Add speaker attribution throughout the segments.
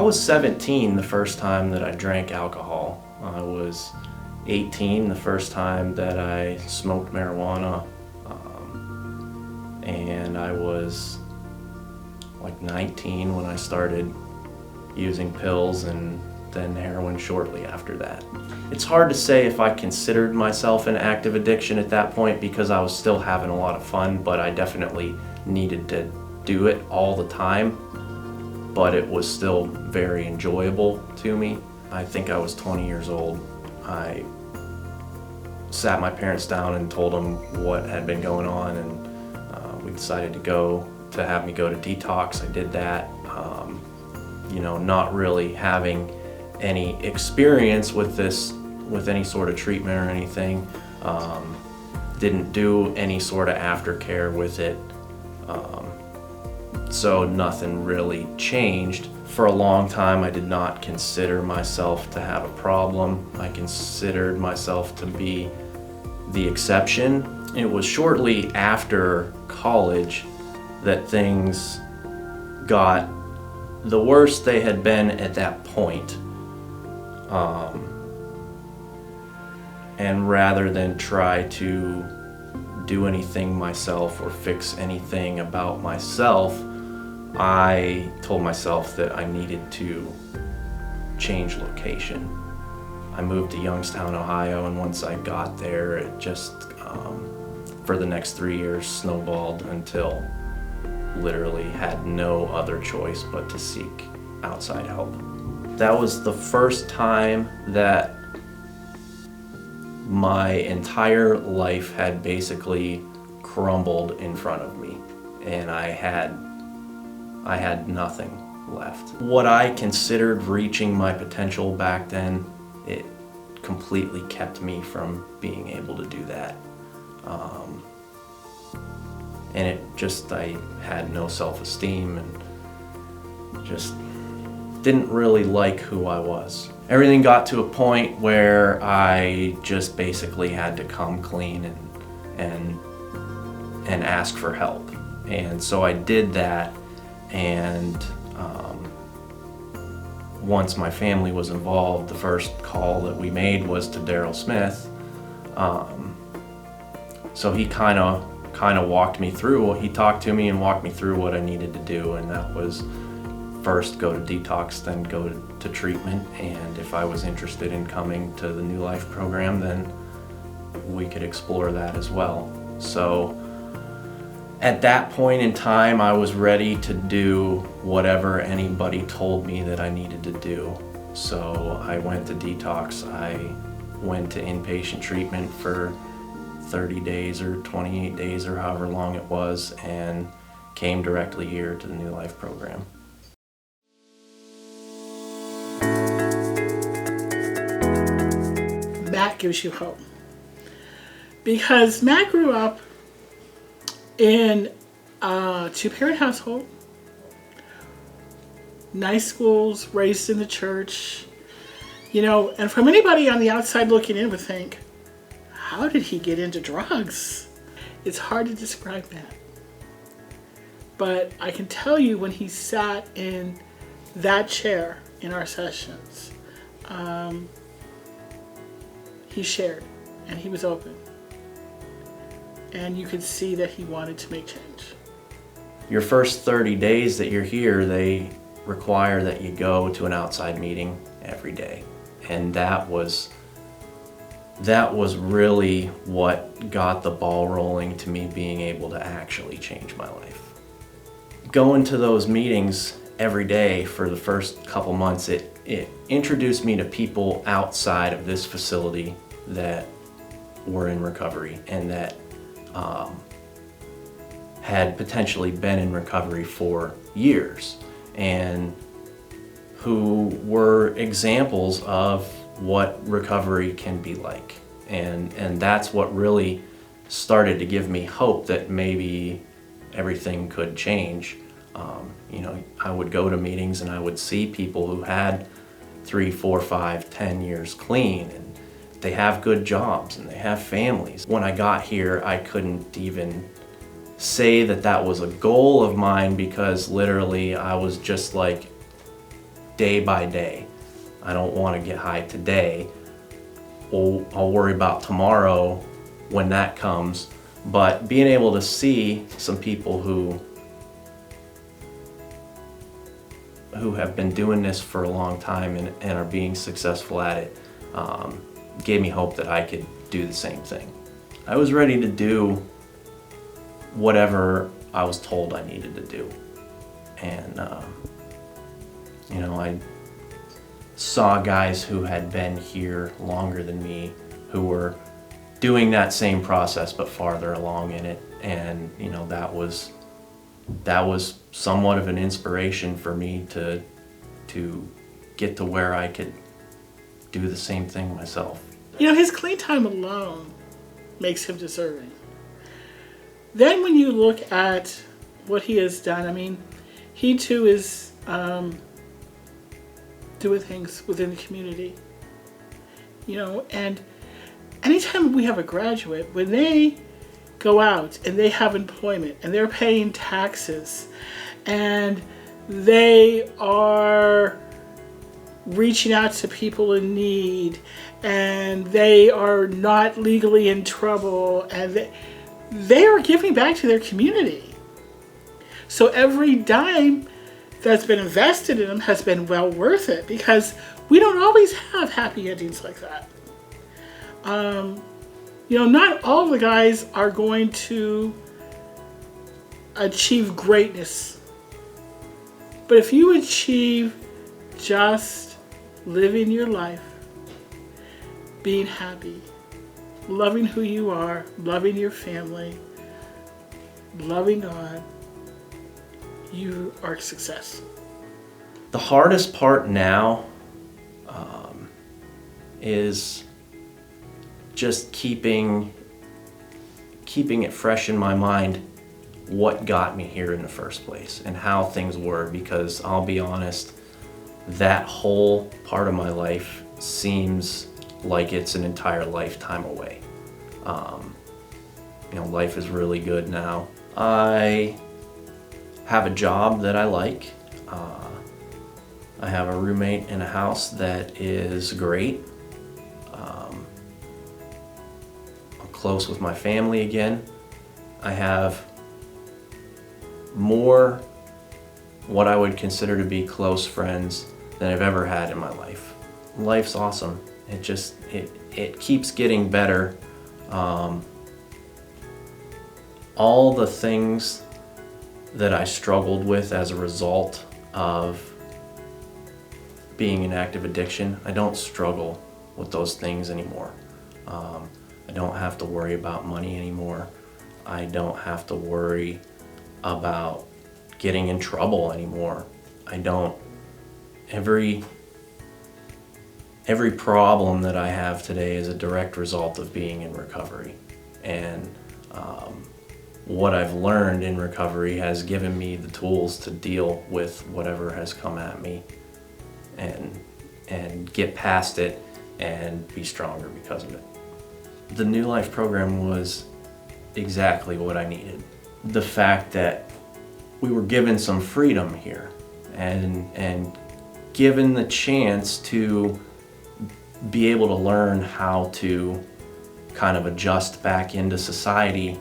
Speaker 1: was 17 the first time that I drank alcohol. I was 18 the first time that I smoked marijuana. And I was like 19 when I started using pills, and then heroin shortly after that. It's hard to say if I considered myself an active addiction at that point because I was still having a lot of fun, but I definitely needed to do it all the time. But it was still very enjoyable to me. I think I was 20 years old. I sat my parents down and told them what had been going on, and we decided to have me go to detox. I did that, not really having any experience with this, with any sort of treatment or anything. Didn't do any sort of aftercare with it. So nothing really changed. For a long time, I did not consider myself to have a problem. I considered myself to be the exception. It was shortly after college that things got the worst they had been at that point. And rather than try to do anything myself or fix anything about myself, I told myself that I needed to change location. I moved to Youngstown, Ohio, and once I got there, it just, for the next 3 years, snowballed until literally had no other choice but to seek outside help. That was the first time that my entire life had basically crumbled in front of me, and I had nothing left. What I considered reaching my potential back then, it completely kept me from being able to do that. And I had no self-esteem and just didn't really like who I was. Everything got to a point where I just basically had to come clean and ask for help. And so I did that, and once my family was involved, the first call that we made was to Daryl Smith. So he kind of walked me through. He talked to me and walked me through what I needed to do, and that was first go to detox, then go to treatment, and if I was interested in coming to the New Life program, then we could explore that as well. So at that point in time, I was ready to do whatever anybody told me that I needed to do. So I went to detox. I went to inpatient treatment for 30 days or 28 days or however long it was, and came directly here to the New Life program.
Speaker 2: Matt gives you hope. Because Matt grew up in a two-parent household, nice schools, raised in the church, and from anybody on the outside looking in would think, how did he get into drugs? It's hard to describe that. But I can tell you when he sat in that chair in our sessions, he shared and he was open. And you could see that he wanted to make change.
Speaker 1: Your first 30 days that you're here, they require that you go to an outside meeting every day. And that was really what got the ball rolling to me being able to actually change my life. Going to those meetings every day for the first couple months, it introduced me to people outside of this facility that were in recovery and that had potentially been in recovery for years, and who were examples of what recovery can be like. And that's what really started to give me hope that maybe everything could change. I would go to meetings and I would see people who had 3, 4, 5, 10 years clean, and they have good jobs and they have families. When I got here, I couldn't even say that was a goal of mine, because literally I was just like, day by day. I don't want to get high today. I'll worry about tomorrow when that comes. But being able to see some people who have been doing this for a long time and are being successful at it gave me hope that I could do the same thing. I was ready to do whatever I was told I needed to do. And, I saw guys who had been here longer than me who were doing that same process but farther along in it. And, that was somewhat of an inspiration for me to get to where I could do the same thing myself.
Speaker 2: His clean time alone makes him deserving. Then when you look at what he has done, he too is doing things within the community. And anytime we have a graduate, when they go out and they have employment and they're paying taxes and they are reaching out to people in need and they are not legally in trouble and they are giving back to their community. So every dime that's been invested in them has been well worth it, because we don't always have happy endings like that. Not all the guys are going to achieve greatness. But if you achieve just living your life, being happy, loving who you are, loving your family, loving God, you are a success.
Speaker 1: The hardest part now is just keeping it fresh in my mind what got me here in the first place and how things were, because I'll be honest, that whole part of my life seems like it's an entire lifetime away. Life is really good now. I have a job that I like. I have a roommate in a house that is great. I'm close with my family again. I have more what I would consider to be close friends than I've ever had in my life. Life's awesome. It keeps getting better. All the things that I struggled with as a result of being in active addiction, I don't struggle with those things anymore. I don't have to worry about money anymore. I don't have to worry about getting in trouble anymore. Every problem that I have today is a direct result of being in recovery. And what I've learned in recovery has given me the tools to deal with whatever has come at me and get past it and be stronger because of it. The New Life program was exactly what I needed. The fact that we were given some freedom here and given the chance to be able to learn how to kind of adjust back into society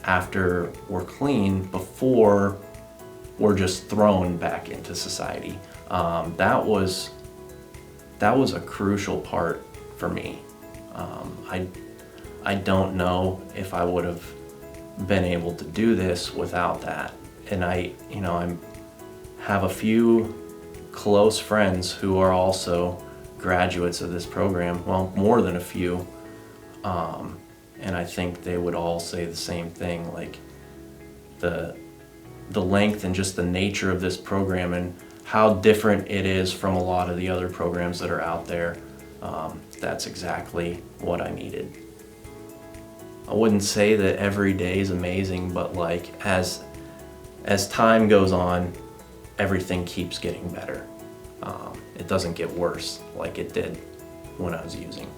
Speaker 1: after we're clean before we're just thrown back into society. That was a crucial part for me. I don't know if I would have been able to do this without that. And I have a few close friends who are also graduates of this program, well, more than a few, and I think they would all say the same thing, like the length and just the nature of this program and how different it is from a lot of the other programs that are out there. That's exactly what I needed. I wouldn't say that every day is amazing, but like as time goes on, everything keeps getting better. It doesn't get worse like it did when I was using.